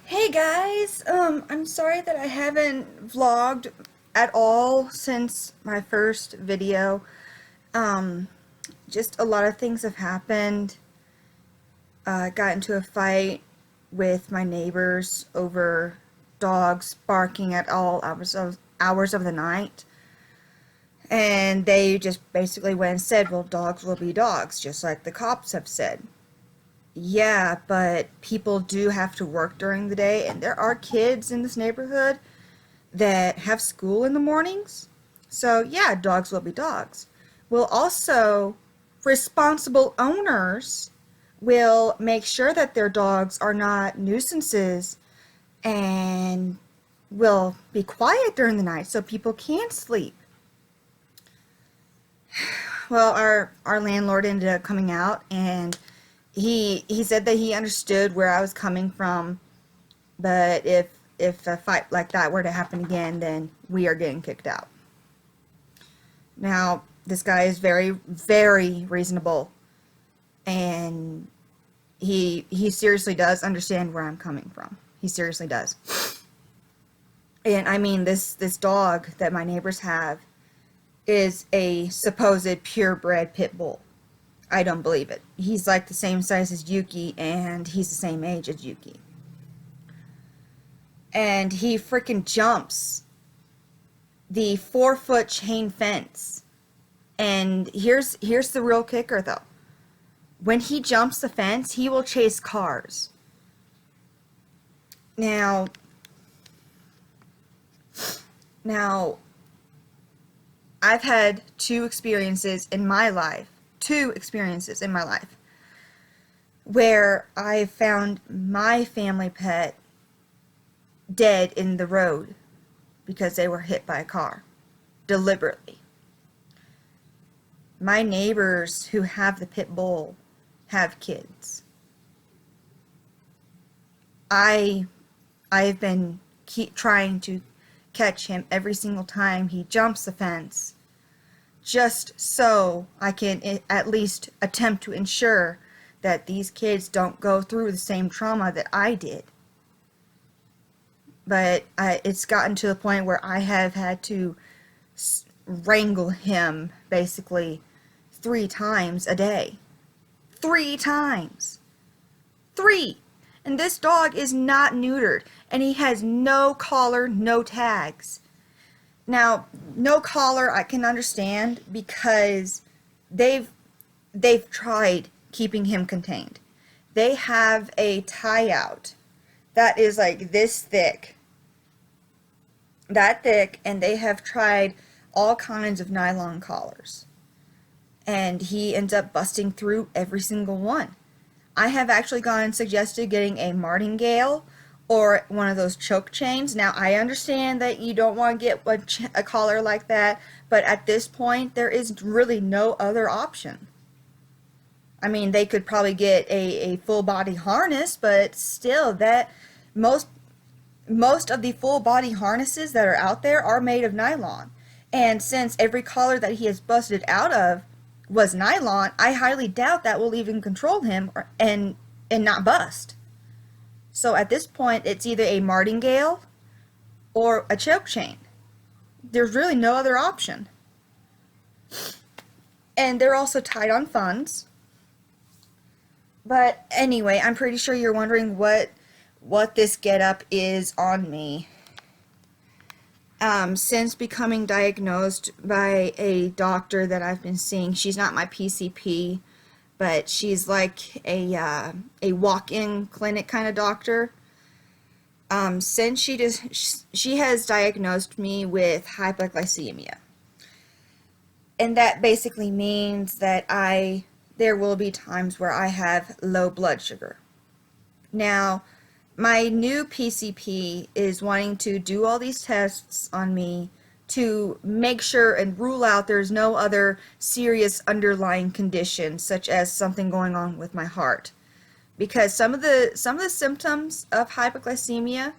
Hey guys, I'm sorry that I haven't vlogged at all since my first video. Um, just a lot of things have happened. I got into a fight with my neighbors over dogs barking at all hours of the night. And they just basically went and said, well, dogs will be dogs, just like the cops have said. Yeah, but people do have to work during the day, and there are kids in this neighborhood that have school in the mornings. So, yeah, dogs will be dogs. Will also, responsible owners will make sure that their dogs are not nuisances and will be quiet during the night so people can sleep. Well, our landlord ended up coming out, and he said that he understood where I was coming from, but if a fight like that were to happen again, then we are getting kicked out. Now, this guy is very, very reasonable, and he seriously does understand where I'm coming from. He seriously does. And I mean, this dog that my neighbors have is a supposed purebred pit bull. I don't believe it. He's like the same size as Yuki, and he's the same age as Yuki. And he freaking jumps the 4-foot chain fence. And here's the real kicker though. When he jumps the fence, he will chase cars. Now, now I've had two experiences in my life, where I found my family pet dead in the road because they were hit by a car deliberately. My neighbors who have the pit bull have kids. I've been keep trying to catch him every single time he jumps the fence, just so I can at least attempt to ensure that these kids don't go through the same trauma that I did. But it's gotten to the point where I have had to wrangle him basically 3 times a day. 3 times. 3! And this dog is not neutered, and he has no collar, no tags. Now, no collar I can understand because they've tried keeping him contained. They have a tie-out that is like this thick. That thick, and they have tried all kinds of nylon collars. And he ends up busting through every single one. I have actually gone and suggested getting a martingale or one of those choke chains. Now, I understand that you don't want to get a collar like that, but at this point, there is really no other option. I mean, they could probably get a full body harness, but still, that most of the full body harnesses that are out there are made of nylon. And since every collar that he has busted out of was nylon, I highly doubt that will even control him and not bust. So at this point, it's either a martingale or a choke chain. There's really no other option. And they're also tied on funds. But anyway, I'm pretty sure you're wondering what this getup is on me. Since becoming diagnosed by a doctor that I've been seeing, she's not my PCP, but she's like a walk-in clinic kind of doctor. Since she has diagnosed me with hypoglycemia, and that basically means that there will be times where I have low blood sugar. Now, my new PCP is wanting to do all these tests on me to make sure and rule out there's no other serious underlying condition, such as something going on with my heart. Because some of the symptoms of hypoglycemia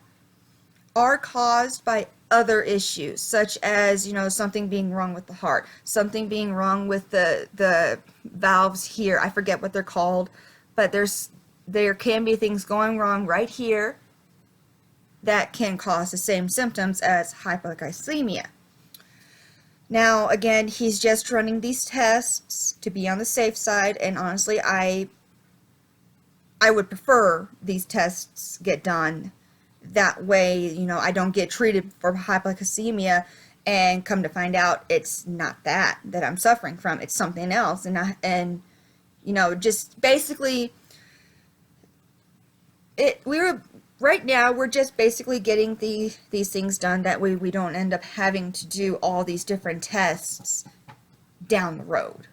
are caused by other issues, such as, something being wrong with the heart, something being wrong with the valves here. I forget what they're called, but there can be things going wrong right here that can cause the same symptoms as hypoglycemia. Now, again, he's just running these tests to be on the safe side, and honestly, I would prefer these tests get done. That way, you know, I don't get treated for hypoglycemia and come to find out it's not that I'm suffering from. It's something else. And you know, just basically right now we're just basically getting these things done. That way we don't end up having to do all these different tests down the road.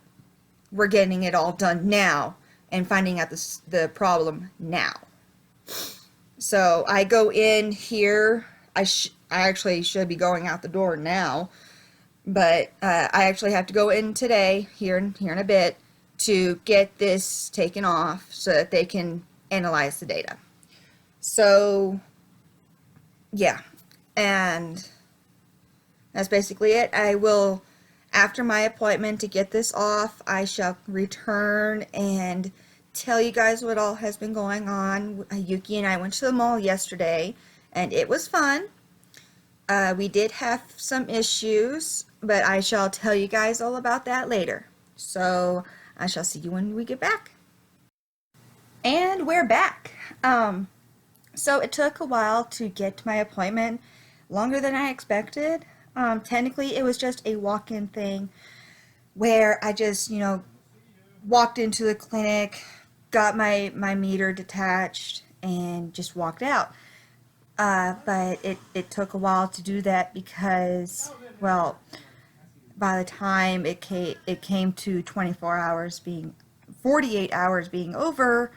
We're getting it all done now and finding out the problem now. So I go in here. I actually should be going out the door now, but I actually have to go in today, here in a bit, to get this taken off so that they can analyze the data. So, yeah, and that's basically it. I will, after my appointment to get this off, I shall return and tell you guys what all has been going on. Yuki and I went to the mall yesterday, and it was fun. We did have some issues, but I shall tell you guys all about that later. So I shall see you when we get back. And we're back. So it took a while to get to my appointment, longer than I expected. Technically, it was just a walk-in thing where I just, you know, walked into the clinic, got my meter detached, and just walked out. But it took a while to do that because, well, by the time it came to 48 hours being over,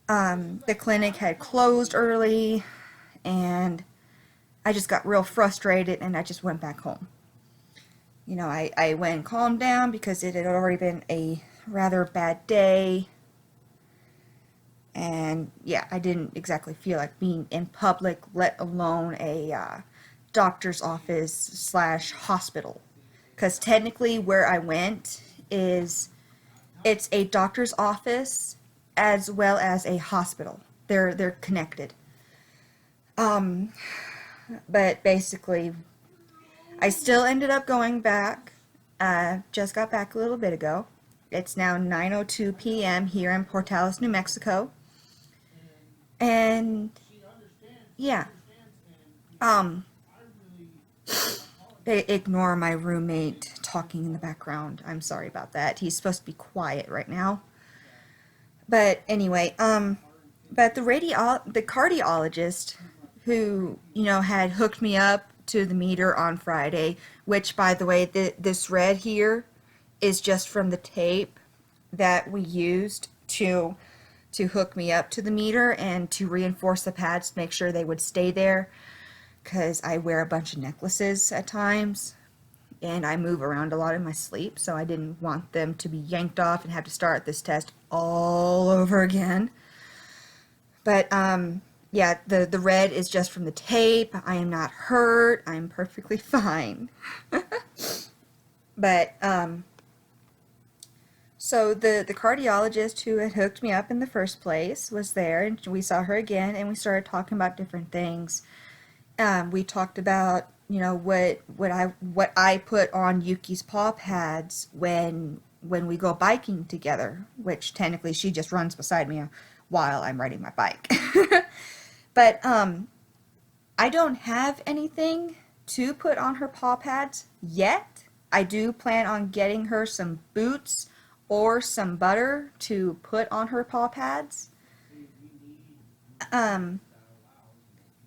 the clinic had closed early, and I just got real frustrated, and I just went back home. You know, I went and calmed down because it had already been a rather bad day. And yeah, I didn't exactly feel like being in public, let alone a doctor's office / hospital. Because technically where I went it's a doctor's office as well as a hospital. They're connected. But basically, I still ended up going back. Just got back a little bit ago. It's now 9:02 p.m. here in Portales, New Mexico. And yeah, ignore my roommate talking in the background. I'm sorry about that. He's supposed to be quiet right now. But anyway, but the cardiologist who, you know, had hooked me up to the meter on Friday, which, by the way, this red here is just from the tape that we used to hook me up to the meter and to reinforce the pads to make sure they would stay there, because I wear a bunch of necklaces at times and I move around a lot in my sleep, so I didn't want them to be yanked off and have to start this test all over again. But yeah, the red is just from the tape. I am not hurt. I'm perfectly fine. But so the cardiologist who had hooked me up in the first place was there, and we saw her again, and we started talking about different things. We talked about, you know, what I put on Yuki's paw pads when we go biking together, which technically she just runs beside me while I'm riding my bike. But I don't have anything to put on her paw pads yet. I do plan on getting her some boots or some butter to put on her paw pads.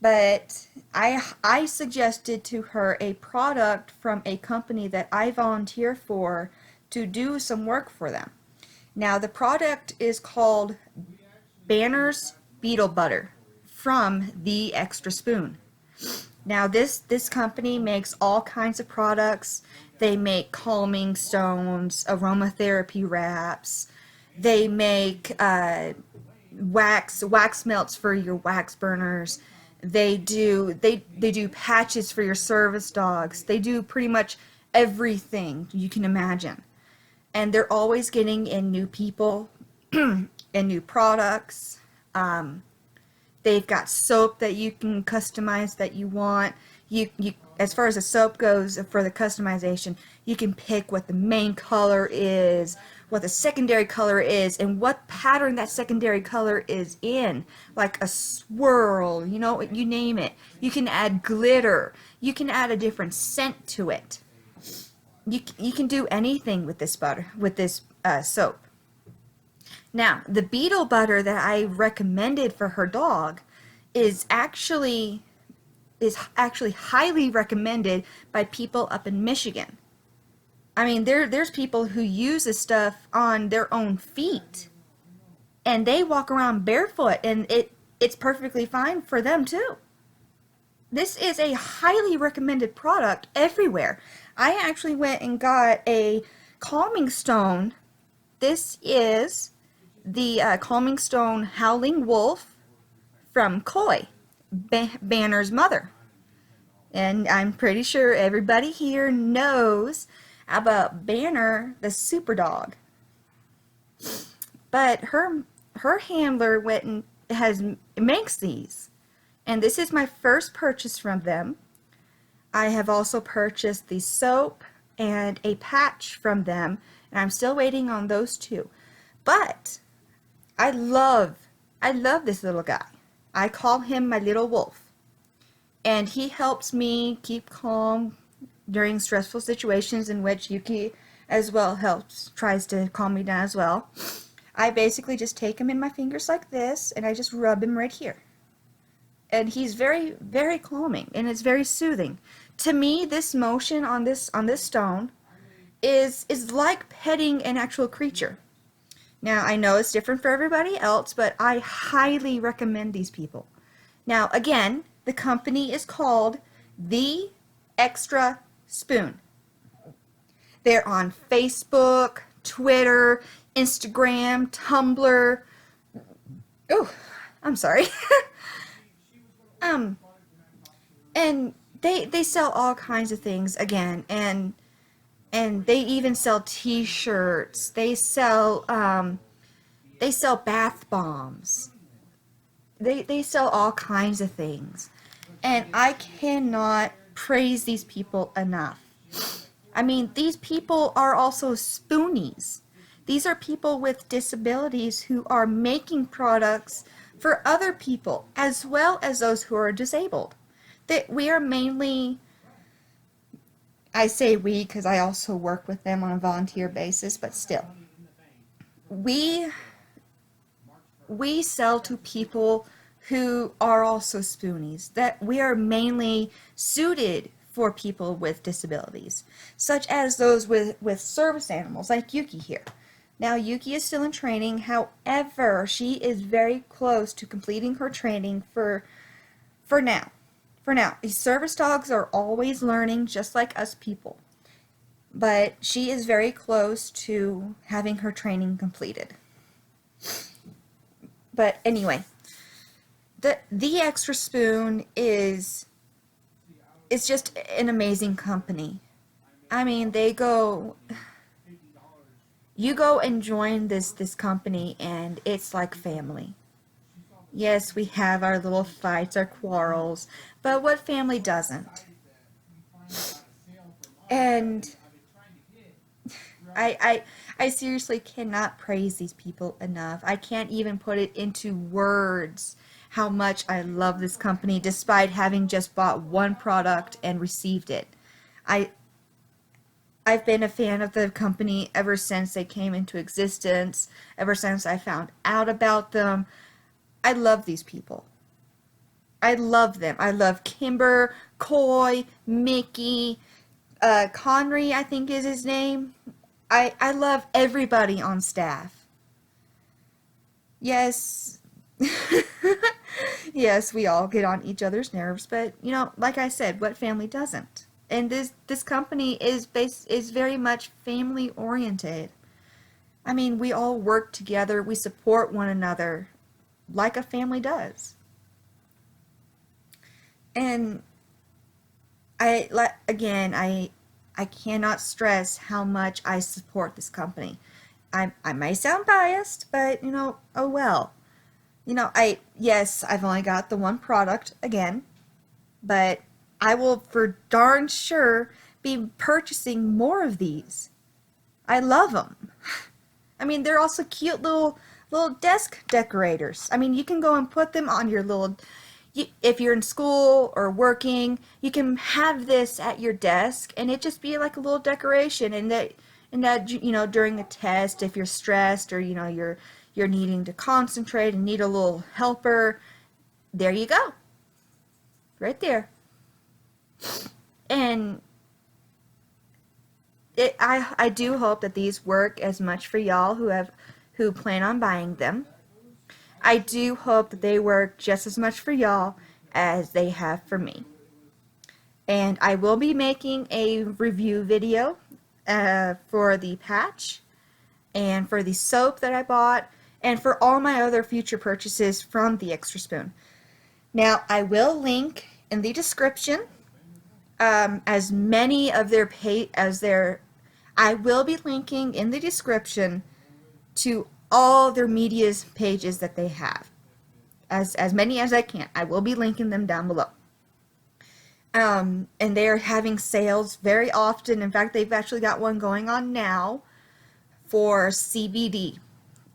But I suggested to her a product from a company that I volunteer for to do some work for them. Now, the product is called Banner's Beetle Butter from The Extra Spoon. Now, this company makes all kinds of products. They make calming stones, aromatherapy wraps. They make wax melts for your wax burners. They do patches for your service dogs. They do pretty much everything you can imagine. And they're always getting in new people and new products. They've got soap that you can customize that you want. You as far as the soap goes for the customization, you can pick what the main color is, what the secondary color is, and what pattern that secondary color is in. Like a swirl, you know, you name it. You can add glitter. You can add a different scent to it. You can do anything with this butter, with this soap. Now, the beetle butter that I recommended for her dog is actually highly recommended by people up in Michigan. I mean, there's people who use this stuff on their own feet, and they walk around barefoot, and it's perfectly fine for them too. This is a highly recommended product everywhere. I actually went and got a calming stone. This is the calming stone Howling Wolf from Koi, Banner's mother. And I'm pretty sure everybody here knows about Banner, the super dog. But her handler went and makes these. And this is my first purchase from them. I have also purchased the soap and a patch from them, and I'm still waiting on those two. But I love this little guy. I call him my little wolf. And he helps me keep calm during stressful situations, in which Yuki as well tries to calm me down as well. I basically just take him in my fingers like this, and I just rub him right here. And he's very, very calming, and it's very soothing. To me, this motion on this stone is like petting an actual creature. Now, I know it's different for everybody else, but I highly recommend these people. Now, again, the company is called The Extra Spoon. They're on Facebook, Twitter, Instagram, Tumblr. Oh, I'm sorry. And they sell all kinds of things again, and they even sell T-shirts. They sell bath bombs. They sell all kinds of things, and I cannot praise these people enough. I mean, these people are also spoonies. These are people with disabilities who are making products for other people, as well as those who are disabled. That we are mainly, I say we because I also work with them on a volunteer basis, but still, we sell to people who are also spoonies. That we are mainly suited for people with disabilities, such as those with service animals, like Yuki here. Now, Yuki is still in training. However, she is very close to completing her training for now. For now, these service dogs are always learning, just like us people. But she is very close to having her training completed. But anyway, the Extra Spoon is just an amazing company. I mean, you go and join this company, and it's like family. Yes, we have our little fights, our quarrels, but what family doesn't? And I seriously cannot praise these people enough. I can't even put it into words how much I love this company, despite having just bought one product and received it. I've been a fan of the company ever since they came into existence, ever since I found out about them. I love these people. I love them. I love Kimber, Coy, Mickey, Conry, I think is his name. I love everybody on staff. Yes. Yes, we all get on each other's nerves, but you know, like I said, what family doesn't? And this company is very much family oriented. I mean, we all work together, we support one another like a family does. And I cannot stress how much I support this company. I may sound biased, but you know, oh well. Yes, I've only got the one product again, but I will for darn sure be purchasing more of these. I love them. I mean, they're also cute little desk decorators. I mean, you can go and put them on your if you're in school or working, you can have this at your desk and it just be like a little decoration and that during a test if you're stressed or you're needing to concentrate and need a little helper, there you go. Right there. And I do hope that these work as much for y'all who plan on buying them. I do hope that they work just as much for y'all as they have for me. And I will be making a review video for the patch and for the soap that I bought and for all my other future purchases from the Extra Spoon. Now, I will link in the description as many of their I will be linking in the description to all their media's pages that they have. As many as I can. I will be linking them down below. And they are having sales very often. In fact, they've actually got one going on now for CBD.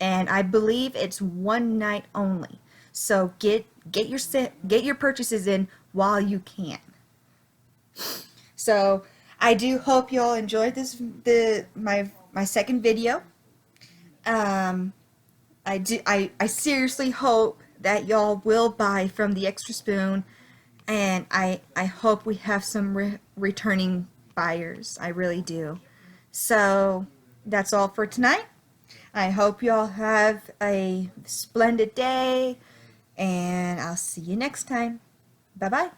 And I believe it's one night only. So get your purchases in while you can. So I do hope you all enjoyed my second video. I seriously hope that y'all will buy from the Extra Spoon, and I hope we have some returning buyers. I really do. So that's all for tonight. I hope y'all have a splendid day, and I'll see you next time. Bye bye.